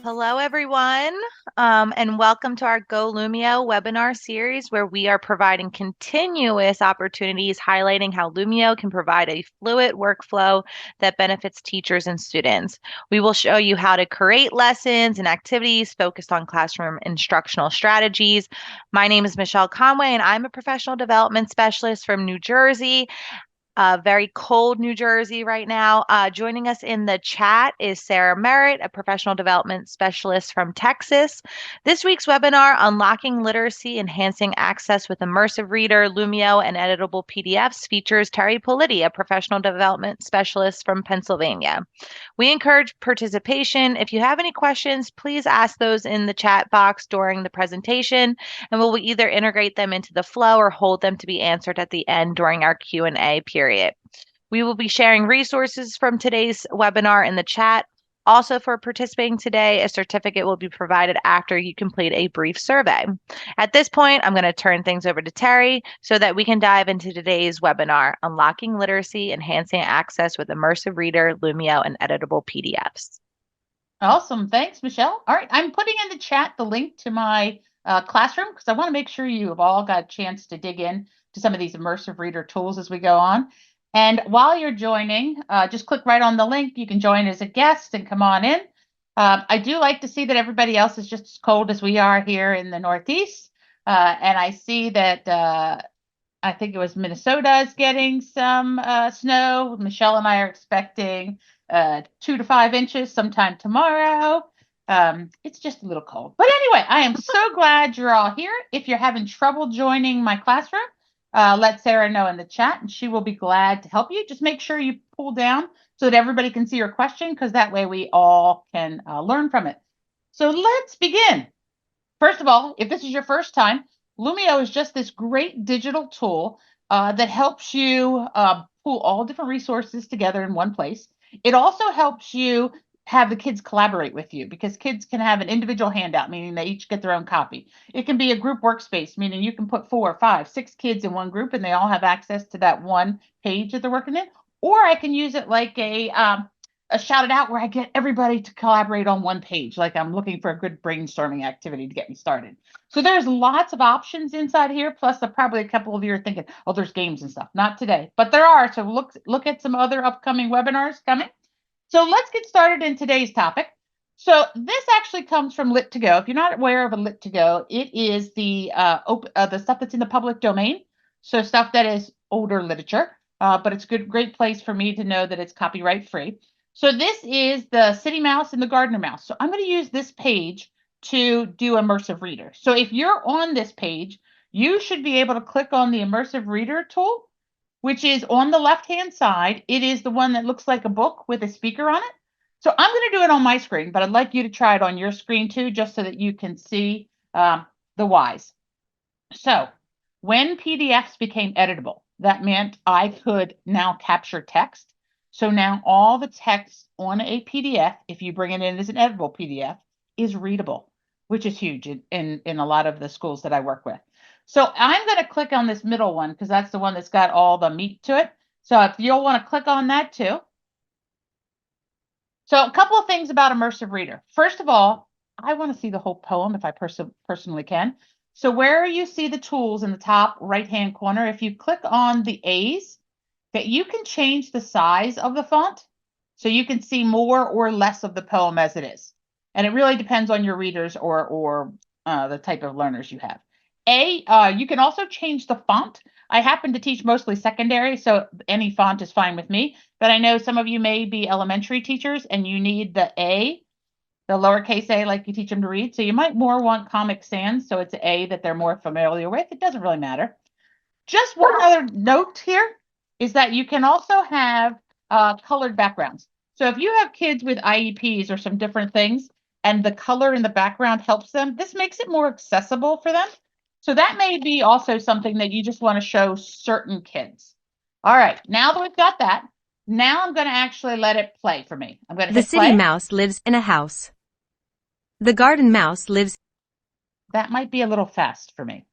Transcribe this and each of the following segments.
Hello, everyone, and welcome to our Go Lumio webinar series, where we are providing continuous opportunities highlighting how Lumio can provide a fluid workflow that benefits teachers and students. We will show you how to create lessons and activities focused on classroom instructional strategies. My name is Michelle Conway, and I'm a professional development specialist from New Jersey. Very cold New Jersey right now. Joining us in the chat is Sarah Merritt, a professional development specialist from Texas. This week's webinar, Unlocking Literacy, Enhancing Access with Immersive Reader, Lumio, and Editable PDFs, features Terry Politi, a professional development specialist from Pennsylvania. We encourage participation. If you have any questions, please ask those in the chat box during the presentation, and we'll either integrate them into the flow or hold them to be answered at the end during our Q&A period. We will be sharing resources from today's webinar in the chat. Also, for participating today, a certificate will be provided after you complete a brief survey. At this point, I'm going to turn things over to Terry so that we can dive into today's webinar, Unlocking Literacy, Enhancing Access with Immersive Reader, Lumio, and Editable PDFs. Awesome. Thanks, Michelle. All right. I'm putting in the chat the link to my classroom because I want to make sure you have all got a chance to dig in to some of these immersive reader tools as we go on. And while you're joining, just click right on the link. You can join as a guest and come on in. I do like to see that everybody else is just as cold as we are here in the Northeast. And I see that I think it was Minnesota is getting some snow. Michelle and I are expecting 2 to 5 inches sometime tomorrow. It's just a little cold. But anyway, I am so glad you're all here. If you're having trouble joining my classroom, let Sarah know in the chat and she will be glad to help you. Just make sure you pull down so that everybody can see your question, because that way we all can learn from it. So let's begin. First of all, if this is your first time, Lumio is just this great digital tool that helps you pull all different resources together in one place. It also helps you have the kids collaborate with you, because kids can have an individual handout, meaning they each get their own copy. It can be a group workspace, meaning you can put 4, 5, 6 kids in one group and they all have access to that one page that they're working in. Or I can use it like a shout it out where I get everybody to collaborate on one page, like I'm looking for a good brainstorming activity to get me started. So there's lots of options inside here, plus probably a couple of you are thinking, oh, there's games and stuff. Not today, but there are. So look at some other upcoming webinars coming. So let's get started in today's topic. So this actually comes from Lit2Go. If you're not aware of a Lit2Go, it is the stuff that's in the public domain. So stuff that is older literature, but it's a great place for me to know that it's copyright free. So this is the City Mouse and the Gardener Mouse. So I'm going to use this page to do Immersive Reader. So if you're on this page, you should be able to click on the Immersive Reader tool, which is on the left-hand side. It is the one that looks like a book with a speaker on it. So I'm going to do it on my screen, but I'd like you to try it on your screen too, just so that you can see the whys. So when PDFs became editable, that meant I could now capture text. So now all the text on a PDF, if you bring it in as an editable PDF, is readable, which is huge in a lot of the schools that I work with. So I'm going to click on this middle one because that's the one that's got all the meat to it. So if you'll want to click on that too. So a couple of things about Immersive Reader. First of all, I want to see the whole poem if I personally can. So where you see the tools in the top right-hand corner, if you click on the A's, that you can change the size of the font so you can see more or less of the poem as it is. And it really depends on your readers or the type of learners you have. You can also change the font. I happen to teach mostly secondary, so any font is fine with me. But I know some of you may be elementary teachers and you need the A, the lowercase a, like you teach them to read. So you might more want Comic Sans, so it's an A that they're more familiar with. It doesn't really matter. Just one other note here is that you can also have colored backgrounds. So if you have kids with IEPs or some different things and the color in the background helps them, this makes it more accessible for them. So that may be also something that you just want to show certain kids. All right, now that we've got that, now I'm going to actually let it play for me. I'm going to hit play. The city mouse lives in a house. The garden mouse lives. That might be a little fast for me.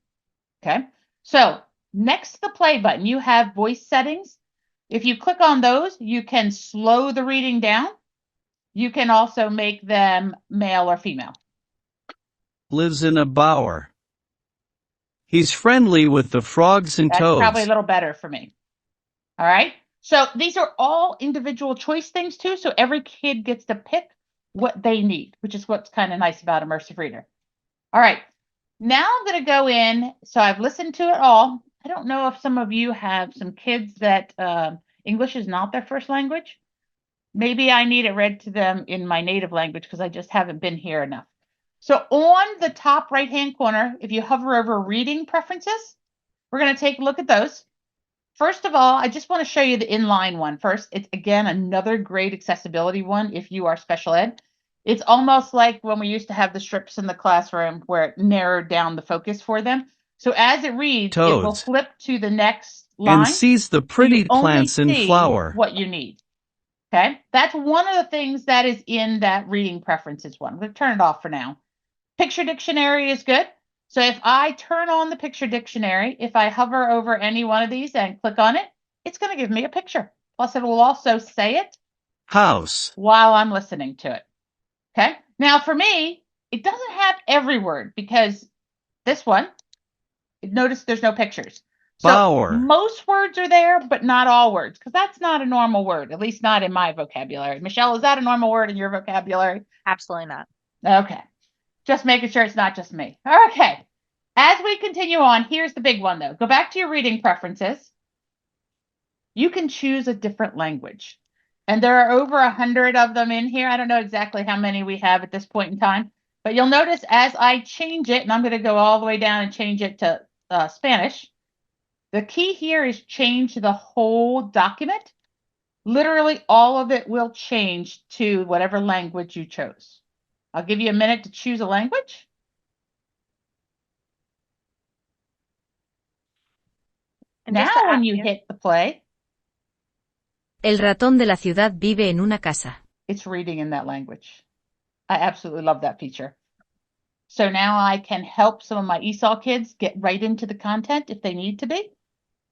Okay, so next to the play button, you have voice settings. If you click on those, you can slow the reading down. You can also make them male or female. Lives in a bower. He's friendly with the frogs and That's probably a toads. little better for me. All right. So these are all individual choice things too. So every kid gets to pick what they need, which is what's kind of nice about Immersive Reader. All right. Now I'm going to go in. So I've listened to it all. I don't know if some of you have some kids that English is not their first language. Maybe I need it read to them in my native language because I just haven't been here enough. So on the top right-hand corner, if you hover over reading preferences, we're going to take a look at those. First of all, I just want to show you the inline one first. It's, again, another great accessibility one if you are special ed. It's almost like when we used to have the strips in the classroom where it narrowed down the focus for them. So as it reads, it will Toads. flip to the next And line. sees the So pretty you only plants in see flower. what you need. Okay, that's one of the things that is in that reading preferences one. I'm going to turn it off for now. Picture dictionary is good. So if I turn on the picture dictionary, if I hover over any one of these and click on it, it's going to give me a picture. Plus, it will also say it House. while I'm listening to it. Okay. Now, for me, it doesn't have every word because this one, notice there's no pictures. So Bower. most words are there, but not all words, because that's not a normal word, at least not in my vocabulary. Michelle, is that a normal word in your vocabulary? Absolutely not. Okay. Just making sure it's not just me. Okay. As we continue on, here's the big one, though. Go back to your reading preferences. You can choose a different language. And there are over 100 of them in here. I don't know exactly how many we have at this point in time. But you'll notice as I change it, and I'm going to go all the way down and change it to Spanish. The key here is change the whole document. Literally all of it will change to whatever language you chose. I'll give you a minute to choose a language. And Now just to add, when you hit the play, El ratón de la ciudad vive en una casa. it's reading in that language. I absolutely love that feature. So now I can help some of my ESOL kids get right into the content if they need to be,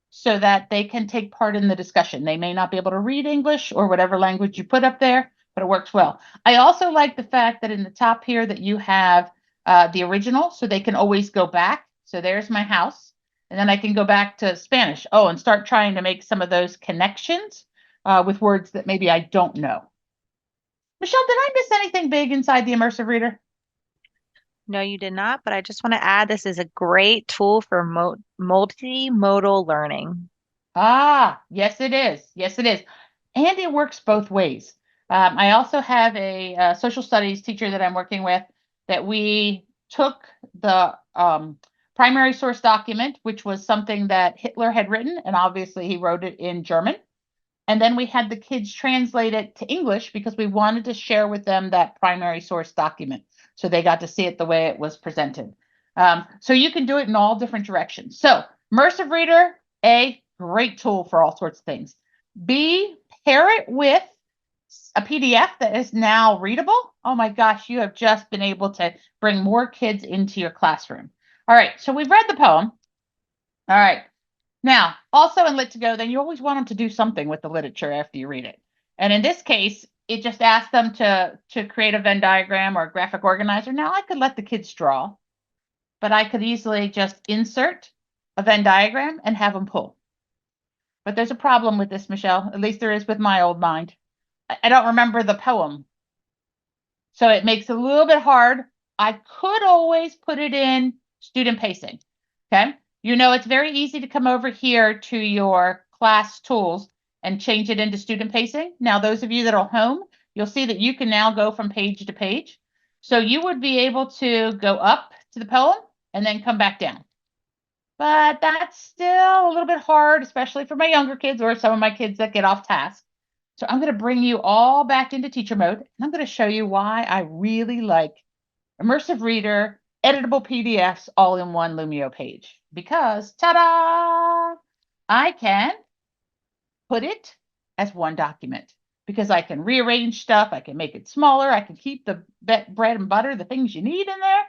so that they can take part in the discussion. They may not be able to read English or whatever language you put up there, but it works well. I also like the fact that in the top here that you have the original, so they can always go back. So there's my house, and then I can go back to Spanish. Oh, and start trying to make some of those connections with words that maybe I don't know. Michelle, did I miss anything big inside the Immersive Reader? no, you did not, but I just want to add this is a great tool for multimodal learning. Ah, yes, it is. Yes, it is. And it works both ways. I also have a social studies teacher that I'm working with that we took the primary source document, which was something that Hitler had written, and obviously he wrote it in German. And then we had the kids translate it to English because we wanted to share with them that primary source document. So they got to see it the way it was presented. So you can do it in all different directions. So Immersive Reader, A, great tool for all sorts of things. B, pair it with a PDF that is now readable. Oh my gosh, you have just been able to bring more kids into your classroom. All right, so we've read the poem. All right. Now, also in Lit to Go, then you always want them to do something with the literature after you read it. And in this case, it just asked them to create a Venn diagram or a graphic organizer. Now, I could let the kids draw, but I could easily just insert a Venn diagram and have them pull. But there's a problem with this, Michelle. At least there is with my old mind. I don't remember the poem. So it makes it a little bit hard. I could always put it in student pacing. Okay. You know, it's very easy to come over here to your class tools and change it into student pacing. Now, those of you that are home, you'll see that you can now go from page to page. So you would be able to go up to the poem and then come back down. But that's still a little bit hard, especially for my younger kids or some of my kids that get off task. So I'm going to bring you all back into teacher mode, and I'm going to show you why I really like Immersive Reader, Editable PDFs, all in one Lumio page. Because, ta-da, I can put it as one document. Because I can rearrange stuff, I can make it smaller, I can keep the bread and butter, the things you need in there,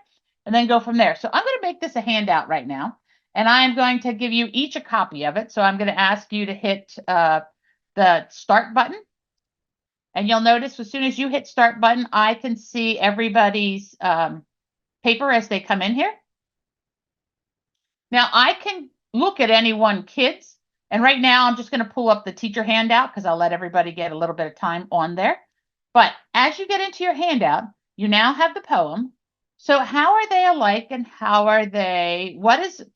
and then go from there. So I'm going to make this a handout right now, and I am going to give you each a copy of it. So I'm going to ask you to hit the start button. And you'll notice as soon as you hit start button, I can see everybody's paper as they come in here. Now I can look at any one kid's, and right now I'm just going to pull up the teacher handout because I'll let everybody get a little bit of time on there. But as you get into your handout, you now have the poem. So how are they alike and how are they,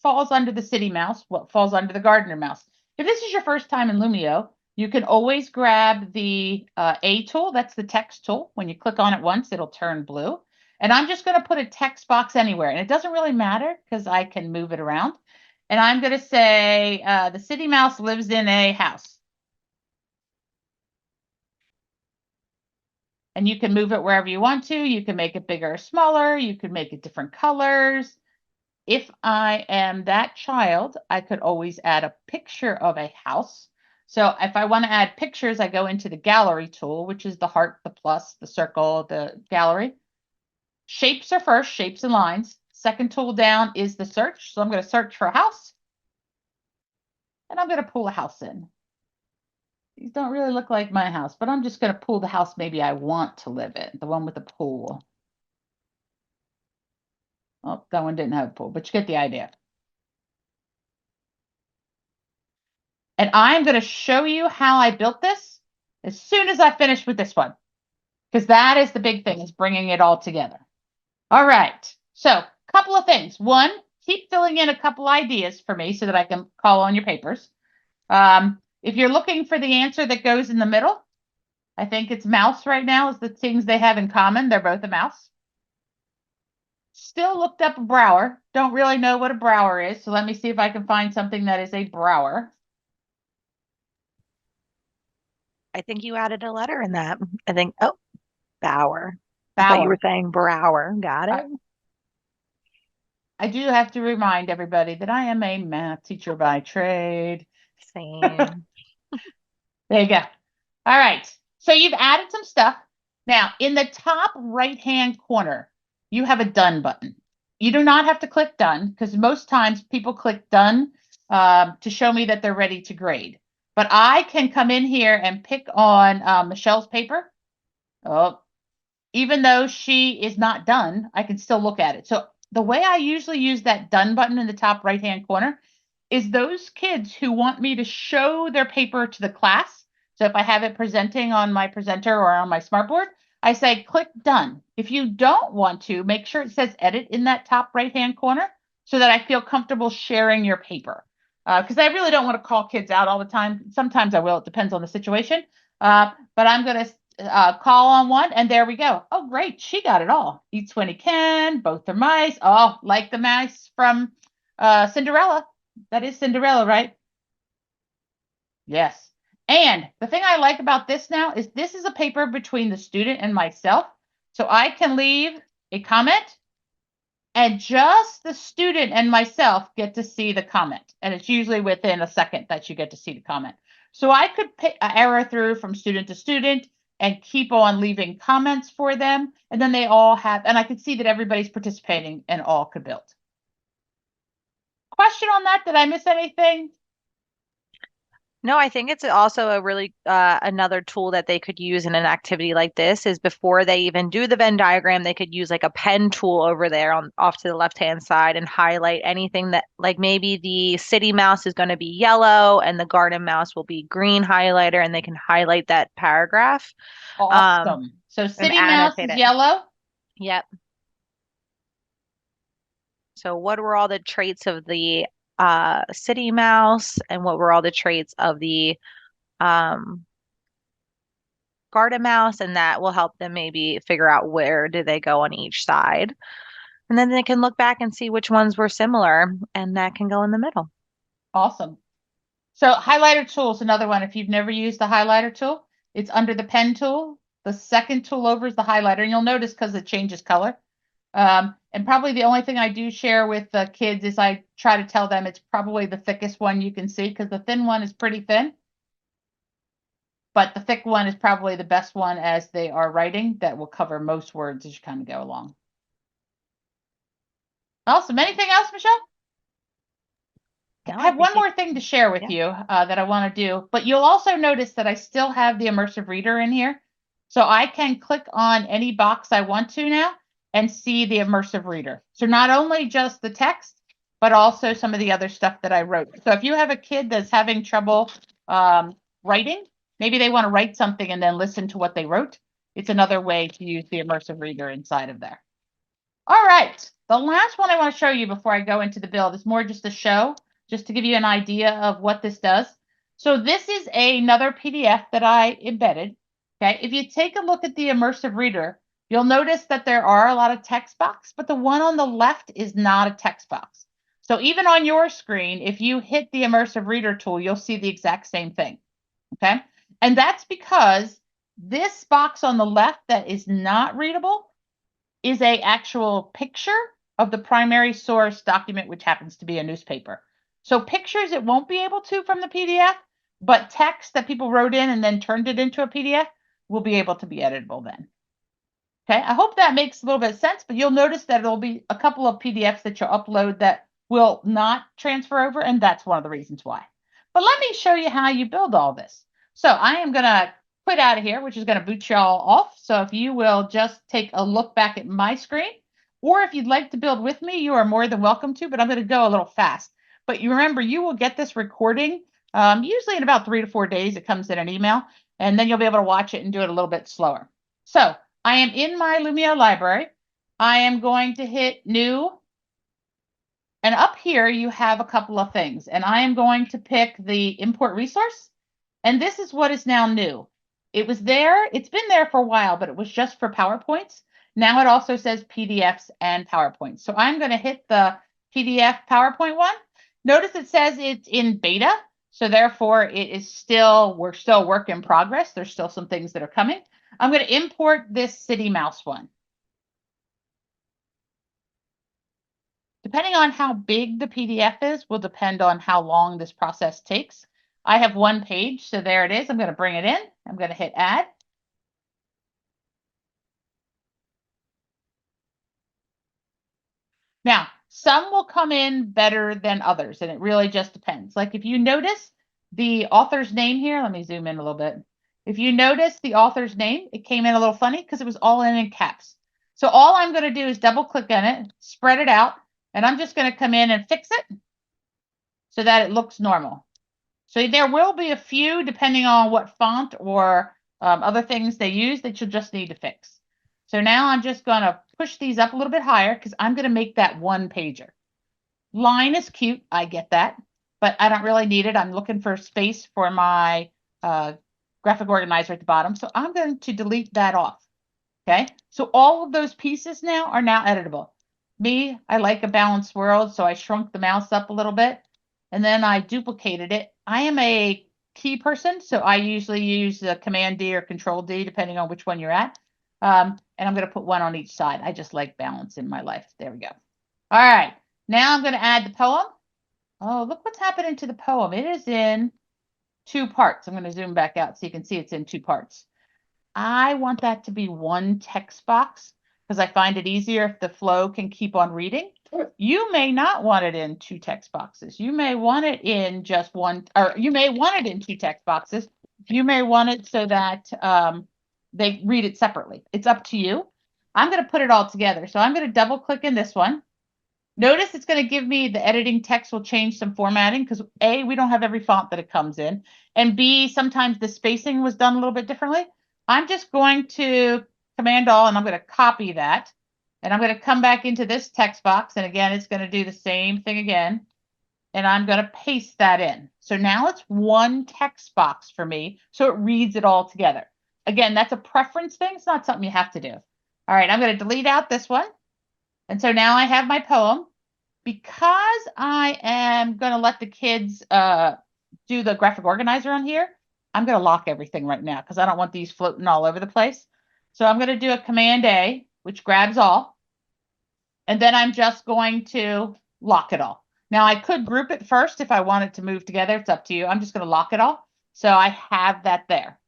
falls under the city mouse, what falls under the gardener mouse? If this is your first time in Lumio, you can always grab the A tool, that's the text tool. When you click on it once, it'll turn blue. And I'm just going to put a text box anywhere. And it doesn't really matter because I can move it around. And I'm going to say the city mouse lives in a house. And you can move it wherever you want to. You can make it bigger or smaller. You can make it different colors. If I am that child, I could always add a picture of a house. So if I want to add pictures, I go into the gallery tool, which is the heart, the plus, the circle, the gallery. Shapes are first, shapes and lines. Second tool down is the search. So I'm going to search for a house. And I'm going to pull a house in. These don't really look like my house, but I'm just going to pull the house maybe I want to live in, the one with the pool. Oh, that one didn't have a pool, but you get the idea. And I'm going to show you how I built this as soon as I finish with this one, because that is the big thing, is bringing it all together. All right. So a couple of things. One, keep filling in a couple ideas for me so that I can call on your papers. If you're looking for the answer that goes in the middle, I think it's mouse right now is the things they have in common. They're both a mouse. Still looked up a brower. Don't really know what a brower is. So let me see if I can find something that is a brower. I think you added a letter in that. I think, oh, Bauer. I thought you were saying Brower. Got it? I do have to remind everybody that I am a math teacher by trade. Same. There you go. All right. So you've added some stuff. Now, in the top right-hand corner, you have a done button. You do not have to click done because most times people click done to show me that they're ready to grade. But I can come in here and pick on Michelle's paper. Oh, even though she is not done, I can still look at it. So the way I usually use that done button in the top right-hand corner is those kids who want me to show their paper to the class. So if I have it presenting on my presenter or on my smartboard, I say click done. If you don't want to, make sure it says edit in that top right-hand corner so that I feel comfortable sharing your paper. Because I really don't want to call kids out all the time. Sometimes I will. It depends on the situation. But I'm going to call on one, and there we go. Oh, great. She got it all. Eats when he can. Both are mice. Oh, like the mice from Cinderella. That is Cinderella, right? Yes. And the thing I like about this now is this is a paper between the student and myself. So I can leave a comment and just the student and myself get to see the comment. And it's usually within a second that you get to see the comment. So I could arrow through from student to student and keep on leaving comments for them. And then they all have, and I could see that everybody's participating and all could build. Question on that? Did I miss anything? No, I think it's also a really another tool that they could use in an activity like this is before they even do the Venn diagram, they could use like a pen tool over there on off to the left-hand side and highlight anything that like maybe the city mouse is going to be yellow and the garden mouse will be green highlighter and they can highlight that paragraph. Awesome. So city mouse is yellow. Yep. So what were all the traits of the city mouse and what were all the traits of the garden mouse, and that will help them maybe figure out where do they go on each side. And then they can look back and see which ones were similar, and that can go in the middle. Awesome. So highlighter tool is another one. If you've never used the highlighter tool, it's under the pen tool. The second tool over is the highlighter, and you'll notice because it changes color. And probably the only thing I do share with the kids is I try to tell them it's probably the thickest one you can see because the thin one is pretty thin. But the thick one is probably the best one as they are writing that will cover most words as you kind of go along. Awesome. Anything else, Michelle? No, I I have one appreciate more thing to share with yeah. you that I want to do, but you'll also notice that I still have the Immersive Reader in here. So I can click on any box I want to now and see the Immersive Reader. So not only just the text, but also some of the other stuff that I wrote. So if you have a kid that's having trouble writing, maybe they want to write something and then listen to what they wrote, it's another way to use the Immersive Reader inside of there. All right, the last one I want to show you before I go into the build is more just a show, just to give you an idea of what this does. So this is another PDF that I embedded. Okay, if you take a look at the Immersive Reader, you'll notice that there are a lot of text box, but the one on the left is not a text box. So even on your screen, if you hit the Immersive Reader tool, you'll see the exact same thing. Okay, and that's because this box on the left that is not readable is a actual picture of the primary source document, which happens to be a newspaper. So pictures it won't be able to from the PDF, but text that people wrote in and then turned it into a PDF will be able to be editable then. Okay, I hope that makes a little bit of sense, but you'll notice that there'll be a couple of PDFs that you'll upload that will not transfer over, and that's one of the reasons why. But let me show you how you build all this. So I am going to quit out of here, which is going to boot y'all off. So if you will just take a look back at my screen, or if you'd like to build with me, you are more than welcome to, but I'm going to go a little fast. But you remember, you will get this recording usually in about 3 to 4 days. It comes in an email, and then you'll be able to watch it and do it a little bit slower. So I am in my Lumio library. I am going to hit new. And up here, you have a couple of things. And I am going to pick the import resource. And this is what is now new. It was there. It's been there for a while, but it was just for PowerPoints. Now it also says PDFs and PowerPoints. So I'm going to hit the PDF PowerPoint one. Notice it says it's in beta. So therefore, it is still, we're still work in progress. There's still some things that are coming. I'm going to import this City Mouse one. Depending on how big the PDF is, will depend on how long this process takes. I have one page, so there it is. I'm going to bring it in. I'm going to hit add. Now, some will come in better than others, and it really just depends. Like if you notice the author's name here, let me zoom in a little bit. If you notice the author's name, it came in a little funny because it was all in caps. So all I'm going to do is double click on it, spread it out, and I'm just going to come in and fix it so that it looks normal. So there will be a few, depending on what font or other things they use, that you'll just need to fix. So now I'm just going to push these up a little bit higher because I'm going to make that one pager. Line is cute. I get that, but I don't really need it. I'm looking for space for my graphic organizer at the bottom. So I'm going to delete that off. Okay. So all of those pieces now are now editable. Me, I like a balanced world. So I shrunk the mouse up a little bit and then I duplicated it. I am a key person, so I usually use the Command D or Control D, depending on which one you're at. And I'm going to put one on each side. I just like balance in my life. There we go. All right. Now I'm going to add the poem. Oh, look what's happening to the poem. It is in 2 parts. I'm going to zoom back out so you can see it's in 2 parts. I want that to be one text box because I find it easier if the flow can keep on reading. You may not want it in 2 text boxes. You may want it in just one, or you may want it in 2 text boxes. You may want it so that they read it separately. It's up to you. I'm going to put it all together. So I'm going to double click in this one. Notice it's going to give me the editing text will change some formatting because A, we don't have every font that it comes in. And B, sometimes the spacing was done a little bit differently. I'm just going to Command All and I'm going to copy that. And I'm going to come back into this text box. And again, it's going to do the same thing again. And I'm going to paste that in. So now it's one text box for me. So it reads it all together. Again, that's a preference thing. It's not something you have to do. All right, I'm going to delete out this one. And so now I have my poem. Because I am going to let the kids do the graphic organizer on here, I'm going to lock everything right now because I don't want these floating all over the place. So I'm going to do a Command A, which grabs all. And then I'm just going to lock it all. Now I could group it first if I want it to move together. It's up to you. I'm just going to lock it all. So I have that there.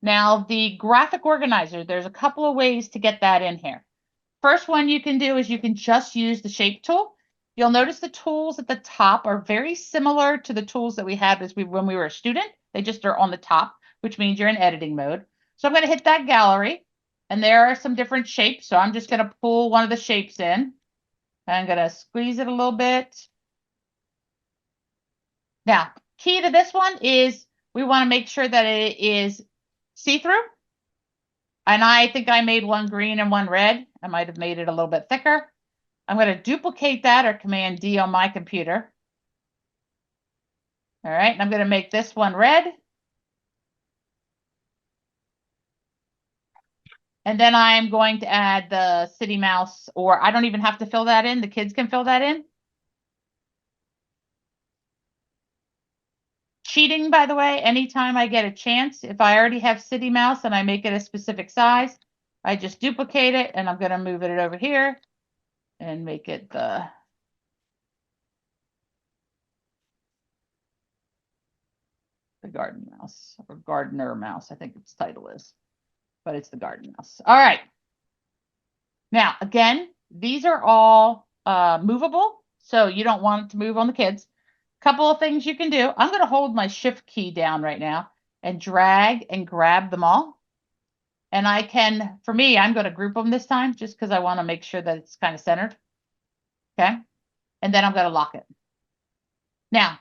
Now the graphic organizer, there's a couple of ways to get that in here. First one you can do is you can just use the shape tool. You'll notice the tools at the top are very similar to the tools that we had when we were a student. They just are on the top, which means you're in editing mode. So I'm going to hit that gallery, and there are some different shapes. So I'm just going to pull one of the shapes in. I'm going to squeeze it a little bit. Now, key to this one is we want to make sure that it is see-through. And I think I made one green and one red. I might have made it a little bit thicker. I'm going to duplicate that, or Command D on my computer. All right, and I'm going to make this one red. And then I'm going to add the city mouse, or I don't even have to fill that in. The kids can fill that in. Cheating, by the way, anytime I get a chance, if I already have city mouse and I make it a specific size, I just duplicate it, and I'm going to move it over here and make it the garden mouse, or gardener mouse, I think its title is, but it's the garden mouse. All right. Now, again, these are all movable, so you don't want it to move on the kids. Couple of things you can do. I'm going to hold my shift key down right now and drag and grab them all. And I can, for me, I'm going to group them this time just because I want to make sure that it's kind of centered. Okay. And then I'm going to lock it. Now,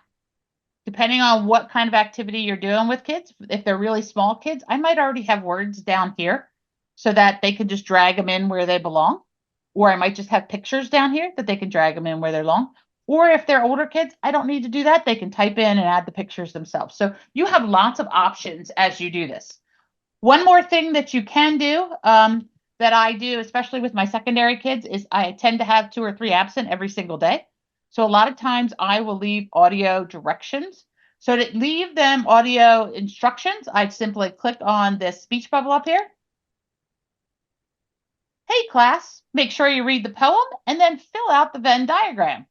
depending on what kind of activity you're doing with kids, if they're really small kids, I might already have words down here so that they can just drag them in where they belong. Or I might just have pictures down here that they can drag them in where they belong. Or if they're older kids, I don't need to do that. They can type in and add the pictures themselves. So you have lots of options as you do this. One more thing that you can do that I do, especially with my secondary kids, is I tend to have 2 or 3 absent every single day. So a lot of times I will leave audio directions. So to leave them audio instructions, I'd simply click on this speech bubble up here. Hey class, make sure you read the poem and then fill out the Venn diagram.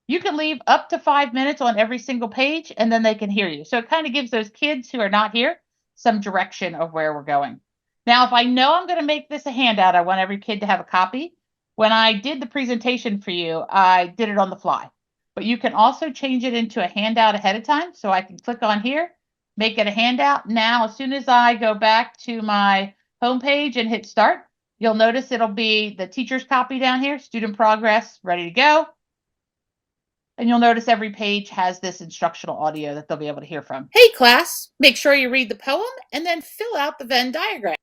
You can leave up to 5 minutes on every single page, and then they can hear you. So it kind of gives those kids who are not here some direction of where we're going. Now, if I know I'm going to make this a handout, I want every kid to have a copy. When I did the presentation for you, I did it on the fly. But you can also change it into a handout ahead of time. So I can click on here, make it a handout. Now, as soon as I go back to my homepage and hit start, you'll notice it'll be the teacher's copy down here, student progress, ready to go. And you'll notice every page has this instructional audio that they'll be able to hear from. Hey class, make sure you read the poem and then fill out the Venn diagram.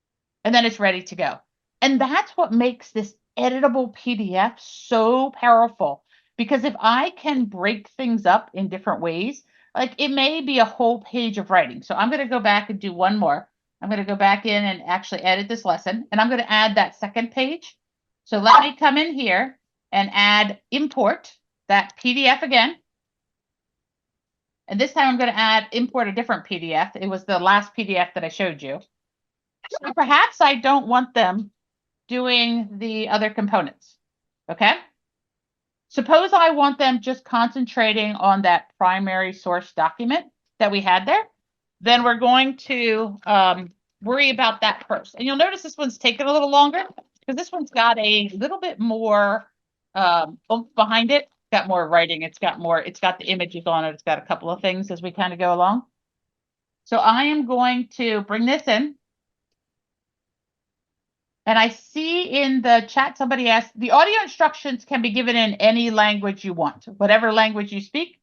And then it's ready to go. And that's what makes this editable PDF so powerful. Because if I can break things up in different ways, like it may be a whole page of writing. So I'm going to go back and do one more. I'm going to go back in and actually edit this lesson. And I'm going to add that second page. So let me come in here and add import that PDF again. And this time I'm going to import a different PDF. It was the last PDF that I showed you. So perhaps I don't want them doing the other components. Okay. Suppose I want them just concentrating on that primary source document that we had there. Then we're going to worry about that first. And you'll notice this one's taken a little longer because this one's got a little bit more oomph behind it. Got more writing. It's got the images on it. It's got a couple of things as we kind of go along. So I am going to bring this in. And I see in the chat, somebody asked, the audio instructions can be given in any language you want, whatever language you speak.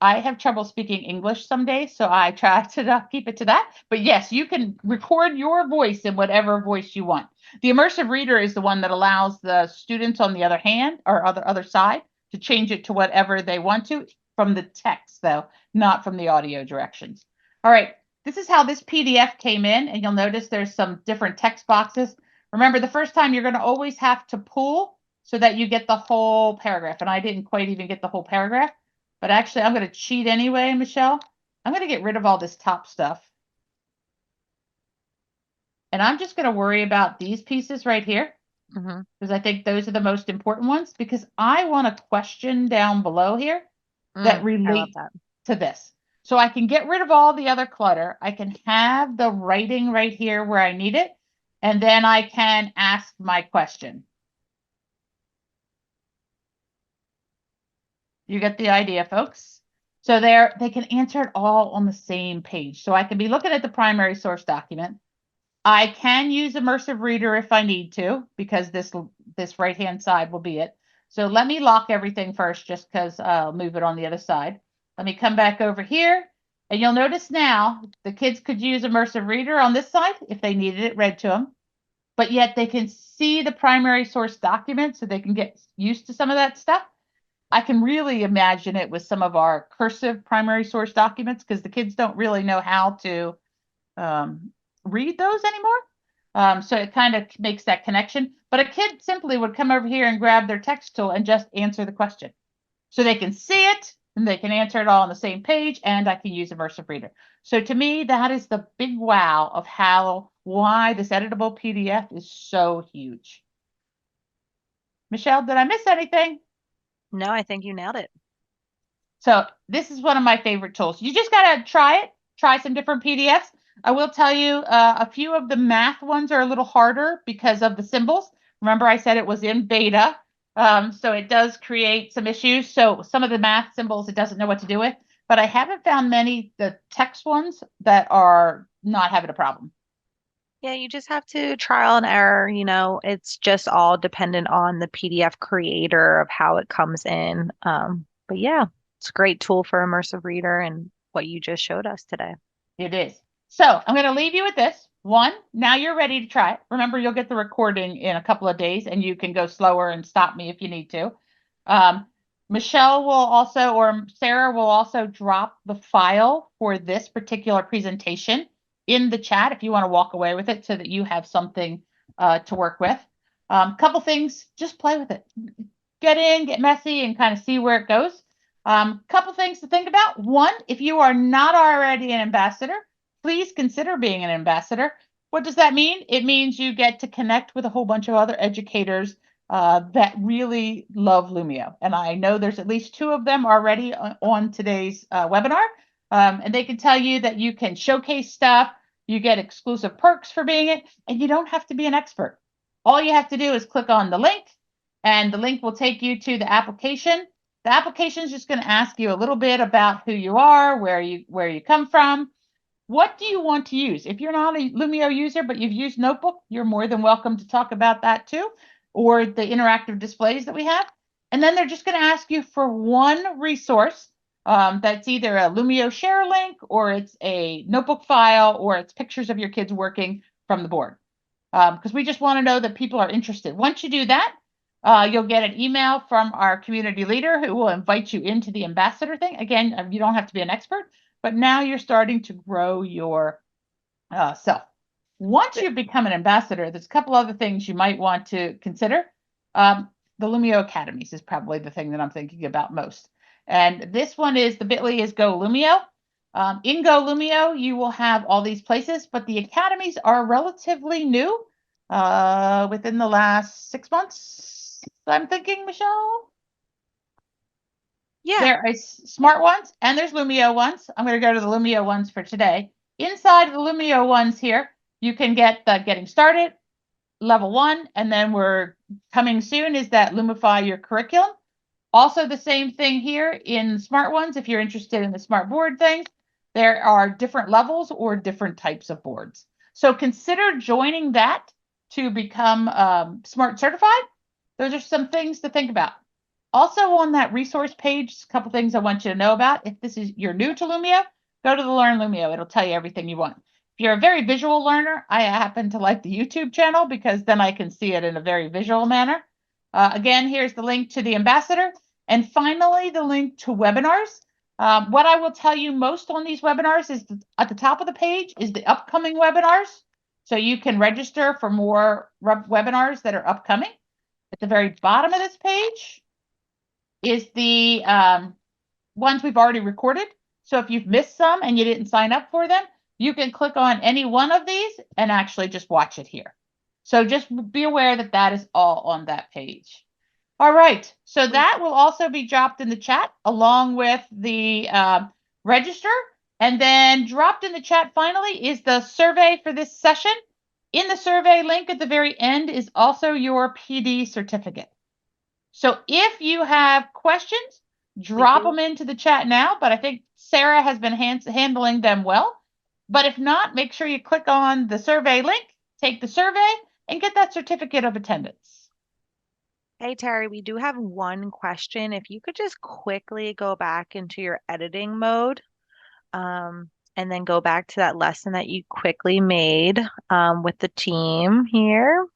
I have trouble speaking English some days, so I try to not keep it to that. But yes, you can record your voice in whatever voice you want. The Immersive Reader is the one that allows the students on the other hand or other side to change it to whatever they want to from the text, though, not from the audio directions. All right, this is how this PDF came in, and you'll notice there's some different text boxes. Remember, the first time you're going to always have to pull so that you get the whole paragraph. And I didn't quite even get the whole paragraph. But actually, I'm going to cheat anyway, Michelle. I'm going to get rid of all this top stuff. And I'm just going to worry about these pieces right here. Because I think those are the most important ones. Because I want a question down below here that relates to this. So I can get rid of all the other clutter. I can have the writing right here where I need it. And then I can ask my question. You get the idea, folks. So they can answer it all on the same page. So I can be looking at the primary source document. I can use Immersive Reader if I need to, because this right-hand side will be it. So let me lock everything first, just because I'll move it on the other side. Let me come back over here, and you'll notice now the kids could use Immersive Reader on this side if they needed it read to them, but yet they can see the primary source document, so they can get used to some of that stuff. I can really imagine it with some of our cursive primary source documents, because the kids don't really know how to read those anymore. So it kind of makes that connection. But a kid simply would come over here and grab their text tool and just answer the question. So they can see it and they can answer it all on the same page, and I can use Immersive Reader. So to me, that is the big wow of why this editable PDF is so huge. Michelle, did I miss anything? No, I think you nailed it. So this is one of my favorite tools. You just got to try it, try some different PDFs. I will tell you a few of the math ones are a little harder because of the symbols. Remember, I said it was in beta, so it does create some issues. So some of the math symbols it doesn't know what to do with, but I haven't found many the text ones that are not having a problem. Yeah, you just have to trial and error, it's just all dependent on the PDF creator of how it comes in. But yeah, it's a great tool for Immersive Reader and what you just showed us today. It is. So I'm going to leave you with this. One, now you're ready to try it. Remember, you'll get the recording in a couple of days, and you can go slower and stop me if you need to. Michelle will also, or Sarah will also drop the file for this particular presentation in the chat if you want to walk away with it so that you have something to work with. Couple things, just play with it. Get in, get messy, and kind of see where it goes. Couple things to think about. One, if you are not already an ambassador, please consider being an ambassador. What does that mean? It means you get to connect with a whole bunch of other educators that really love Lumio. And I know there's at least 2 of them already on today's webinar. And they can tell you that you can showcase stuff, you get exclusive perks for being it, and you don't have to be an expert. All you have to do is click on the link, and the link will take you to the application. The application is just going to ask you a little bit about who you are, where you come from. What do you want to use? If you're not a Lumio user, but you've used Notebook, you're more than welcome to talk about that too, or the interactive displays that we have. And then they're just going to ask you for one resource that's either a Lumio share link, or it's a notebook file, or it's pictures of your kids working from the board. Because we just want to know that people are interested. Once you do that, you'll get an email from our community leader who will invite you into the ambassador thing. Again, you don't have to be an expert, but now you're starting to grow your self. Once you become an ambassador, there's a couple other things you might want to consider. The Lumio Academies is probably the thing that I'm thinking about most. And this one is the bit.ly is Go Lumio. In Go Lumio, you will have all these places, but the academies are relatively new within the last 6 months, I'm thinking, Michelle. Yeah. There are smart ones and there's Lumio ones. I'm going to go to the Lumio ones for today. Inside of the Lumio ones here, you can get the Getting Started, Level 1, and then we're coming soon is that Lumify Your Curriculum. Also the same thing here in Smart Ones. If you're interested in the smart board things, there are different levels or different types of boards. So consider joining that to become Smart Certified. Those are some things to think about. Also on that resource page, a couple things I want you to know about. If you're new to Lumio, go to the Learn Lumio. It'll tell you everything you want. If you're a very visual learner, I happen to like the YouTube channel because then I can see it in a very visual manner. Again, here's the link to the ambassador. And finally, the link to webinars. What I will tell you most on these webinars is at the top of the page is the upcoming webinars. So you can register for more webinars that are upcoming. At the very bottom of this page is the ones we've already recorded. So if you've missed some and you didn't sign up for them, you can click on any one of these and actually just watch it here. So just be aware that that is all on that page. All right, so that will also be dropped in the chat along with the register. And then dropped in the chat finally is the survey for this session. In the survey link at the very end is also your PD certificate. So if you have questions, drop do. them into the chat now, but I think Sarah has been handling them well. But if not, make sure you click on the survey link, take the survey, and get that certificate of attendance. Hey, Terry, we do have one question. If you could just quickly go back into your editing mode, and then go back to that lesson that you quickly made with the team here.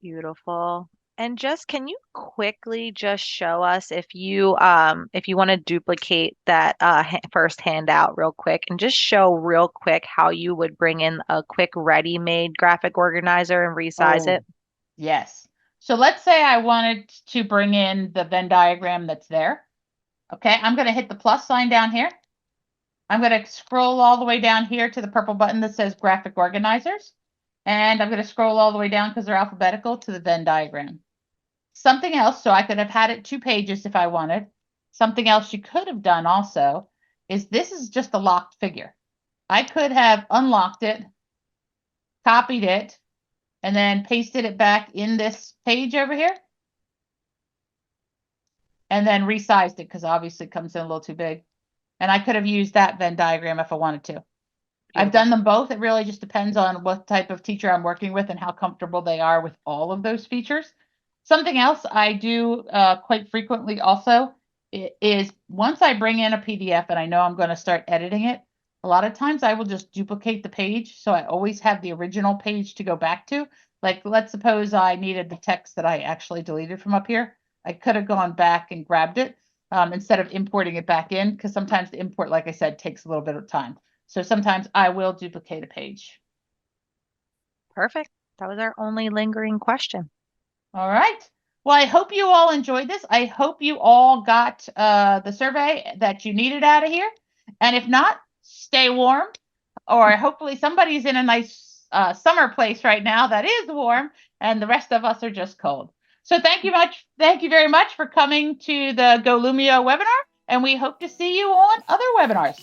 Beautiful. And just can you quickly just show us if you want to duplicate that first handout real quick and just show real quick how you would bring in a quick ready-made graphic organizer and resize it? Oh, yes. So let's say I wanted to bring in the Venn diagram that's there. Okay, I'm going to hit the plus sign down here. I'm going to scroll all the way down here to the purple button that says graphic organizers. And I'm going to scroll all the way down because they're alphabetical to the Venn diagram. Something else, so I could have had it 2 pages if I wanted. Something else you could have done also is this is just a locked figure. I could have unlocked it, copied it, and then pasted it back in this page over here. And then resized it because obviously it comes in a little too big. And I could have used that Venn diagram if I wanted to. I've Beautiful. done them both. It really just depends on what type of teacher I'm working with and how comfortable they are with all of those features. Something else I do quite frequently also is once I bring in a PDF and I know I'm going to start editing it, a lot of times I will just duplicate the page. So I always have the original page to go back to. Like, let's suppose I needed the text that I actually deleted from up here. I could have gone back and grabbed it instead of importing it back in, because sometimes the import, like I said, takes a little bit of time. So sometimes I will duplicate a page. Perfect. That was our only lingering question. All right. Well, I hope you all enjoyed this. I hope you all got the survey that you needed out of here. And if not, stay warm. Or hopefully somebody's in a nice summer place right now that is warm, and the rest of us are just cold. So thank you much. Thank you very much for coming to the Go Lumio webinar, and we hope to see you on other webinars.